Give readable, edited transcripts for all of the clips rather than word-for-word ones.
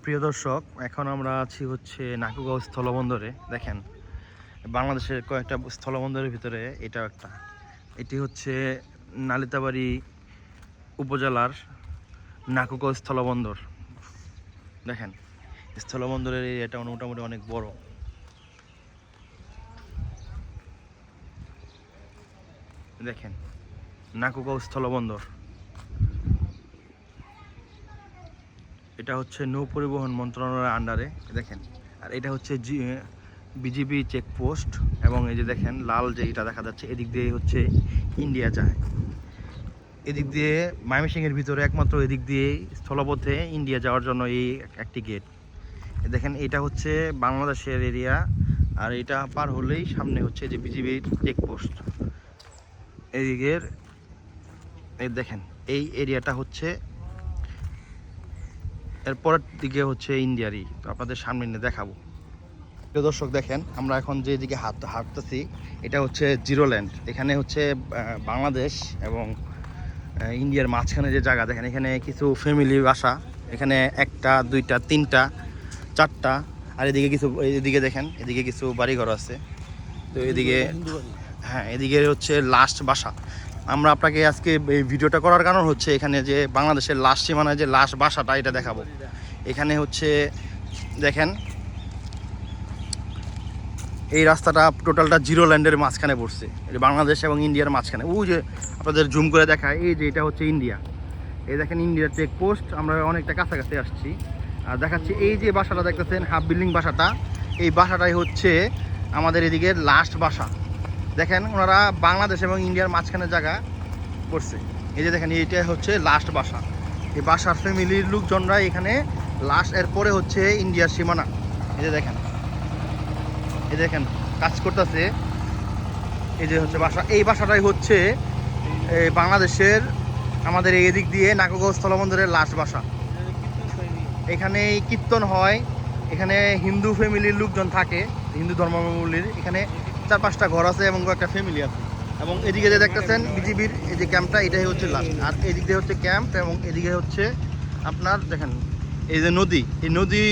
প্রিয় দর্শক, এখন আমরা আছি হচ্ছে নাকুগাঁও স্থলবন্দরে। দেখেন, বাংলাদেশের কয়েকটা স্থলবন্দরের ভিতরে এটা একটা। এটি হচ্ছে নালিতাবাড়ী উপজেলার নাকুগাঁও স্থলবন্দর। দেখেন, স্থলবন্দরের এটা মোটামুটি অনেক বড়। দেখেন, নাকুগাঁও স্থলবন্দর। এটা হচ্ছে নৌ পরিবহন মন্ত্রণালয়ের আন্ডারে। দেখেন, আর এটা হচ্ছে বিজিবি চেকপোস্ট। এবং এই যে দেখেন লাল যে এটা দেখা যাচ্ছে, এদিক দিয়ে হচ্ছে ইন্ডিয়া যায়। এদিক দিয়ে ময়মনসিংহের ভিতরে একমাত্র এদিক দিয়ে স্থলপথে ইন্ডিয়া যাওয়ার জন্য এই একটি গেট। দেখেন, এটা হচ্ছে বাংলাদেশের এরিয়া, আর এটা পার হলেই সামনে হচ্ছে যে বিজিবির চেকপোস্ট। এদিকের এই দেখেন, এই এরিয়াটা হচ্ছে, এরপরের দিকে হচ্ছে ইন্ডিয়ারই। তো আপনাদের সামনে নিয়ে দেখাবো। দর্শক দেখেন, আমরা এখন যেদিকে হাঁটতেছি এটা হচ্ছে জিরোল্যান্ড। এখানে হচ্ছে বাংলাদেশ এবং ইন্ডিয়ার মাঝখানে যে জায়গা, দেখেন এখানে কিছু ফ্যামিলি বাসা। এখানে একটা, দুইটা, তিনটা, চারটা। আর এদিকে কিছু, এদিকে দেখেন এদিকে কিছু বাড়িঘর আছে। তো এদিকে, হ্যাঁ, এদিকে হচ্ছে লাস্ট বাসা। আমরা আপনাকে আজকে এই ভিডিওটা করার কারণ হচ্ছে এখানে যে বাংলাদেশের লাস্ট সীমানায় যে লাস্ট বাসাটা, এটা দেখাবো। এখানে হচ্ছে দেখেন, এই রাস্তাটা টোটালটা জিরোল্যান্ডের মাঝখানে পড়ছে, বাংলাদেশ এবং ইন্ডিয়ার মাঝখানে। ওই যে আপনাদের জুম করে দেখায়, এই যে এটা হচ্ছে ইন্ডিয়া। এই দেখেন ইন্ডিয়ার চেকপোস্ট। আমরা অনেকটা কাছাকাছি আসছি আর দেখাচ্ছি। এই যে বাসাটা দেখতেছেন, হাফ বিল্ডিং বাসাটা, এই বাসাটাই হচ্ছে আমাদের এদিকের লাস্ট বাসা। দেখেন, ওনারা বাংলাদেশ এবং ইন্ডিয়ার মাঝখানে জায়গা পড়ছে। এই যে দেখেন, এইটা হচ্ছে লাস্ট বাসা। এই বাসার ফ্যামিলির লোকজনরা এখানে লাস্ট, এরপরে হচ্ছে ইন্ডিয়ার সীমানা। এই যে দেখেন, এই দেখেন কাজ করতেছে। এই যে হচ্ছে বাসা, এই বাসাটাই হচ্ছে বাংলাদেশের আমাদের এই দিক দিয়ে নাকুগাঁও স্থলবন্দরের লাস্ট বাসা। এখানে কীর্তন হয়, এখানে হিন্দু ফ্যামিলির লোকজন থাকে, হিন্দু ধর্মাবলম্বীর। এখানে 4-5টা ঘর আছে এবং একটা ফ্যামিলি আছে। এবং এদিকে যে দেখতেছেন বিজিবির এই যে ক্যাম্পটা, এটাই হচ্ছে লাস্ট। আর এদিক দিয়ে হচ্ছে ক্যাম্প, এবং এদিকে হচ্ছে আপনার দেখেন এই যে নদী, এই নদী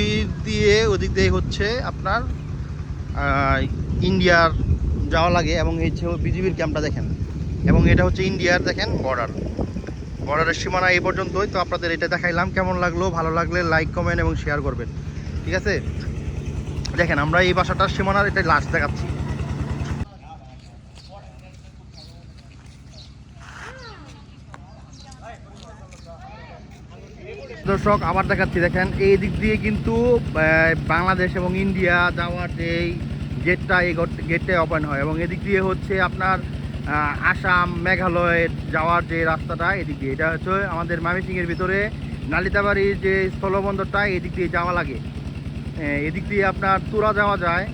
দিয়ে ওদিক দিয়ে হচ্ছে আপনার ইন্ডিয়ার যাওয়া লাগে। এবং এই হচ্ছে বিজিবির ক্যাম্পটা দেখেন, এবং এটা হচ্ছে ইন্ডিয়ার দেখেন বর্ডারের সীমানা এই পর্যন্তই। তো আপনাদের এটা দেখাইলাম। কেমন লাগলো? ভালো লাগলে লাইক, কমেন্ট এবং শেয়ার করবেন, ঠিক আছে? দেখেন, আমরা এই বাসাটার সীমানার এটা লাস্ট দেখাচ্ছি। দর্শক আবার দেখাচ্ছি। দেখেন, এই দিক দিয়ে কিন্তু বাংলাদেশ এবং ইন্ডিয়া যাওয়ার যে গেটটা, এই গেটটাই ওপেন হয়। এবং এদিক দিয়ে হচ্ছে আপনার আসাম, মেঘালয় যাওয়ার যে রাস্তাটা, এদিক দিয়ে। এটা হচ্ছে আমাদের ময়মনসিংহের ভিতরে নালিতাবাড়ির যে স্থলবন্দরটা, এদিক দিয়ে যাওয়া লাগে। এদিক দিয়ে আপনার তুরা যাওয়া যায়,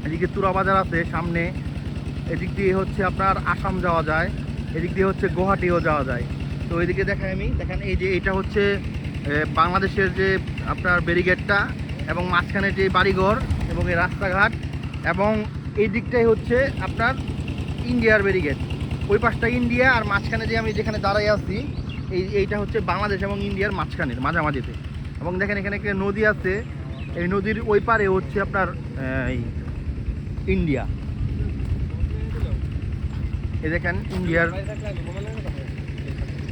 এদিকে তুরা বাজার আছে সামনে। এদিক দিয়ে হচ্ছে আপনার আসাম যাওয়া যায়, এদিক দিয়ে হচ্ছে গুয়াহাটিও যাওয়া যায়। তো এদিকে দেখাই আমি। দেখেন, এই যে এটা হচ্ছে বাংলাদেশের যে আপনার ব্যারিকেডটা, এবং মাঝখানে যে বাড়িঘর এবং এই রাস্তাঘাট, এবং এই দিকটাই হচ্ছে আপনার ইন্ডিয়ার ব্যারিকেড। ওই পাশটা ইন্ডিয়া, আর মাঝখানে যে আমি যেখানে দাঁড়াই আছি, এইটা হচ্ছে বাংলাদেশ এবং ইন্ডিয়ার মাঝখানের মাঝামাঝিতে। এবং দেখেন, এখানে একটা নদী আছে, এই নদীর ওই পারে হচ্ছে আপনার ইন্ডিয়া। এই দেখেন ইন্ডিয়ার,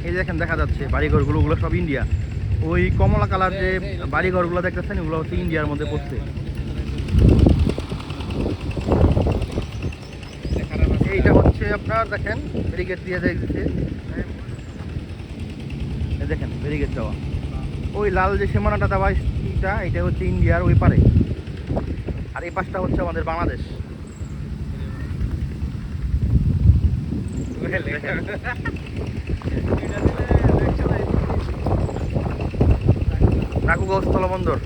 এই দেখেন দেখা যাচ্ছে বাড়িঘরগুলো, ওগুলো সব ইন্ডিয়া। ওই কমলা কালার যে বাড়িঘরগুলো দেখতেছেন, ওগুলো হচ্ছে ইন্ডিয়ার মধ্যে পড়ছে। এইটা হচ্ছে আপনার দেখেন ব্যারিকেড দিয়ে দেখছে, দেখেন ব্যারিকেড দেওয়া। ওই লাল যে সীমানাটা দেওয়া, এটা হচ্ছে ইন্ডিয়ার ওই পারে, আর এই পাশটা হচ্ছে আমাদের বাংলাদেশ। নাকুগাঁও স্থলবন্দর।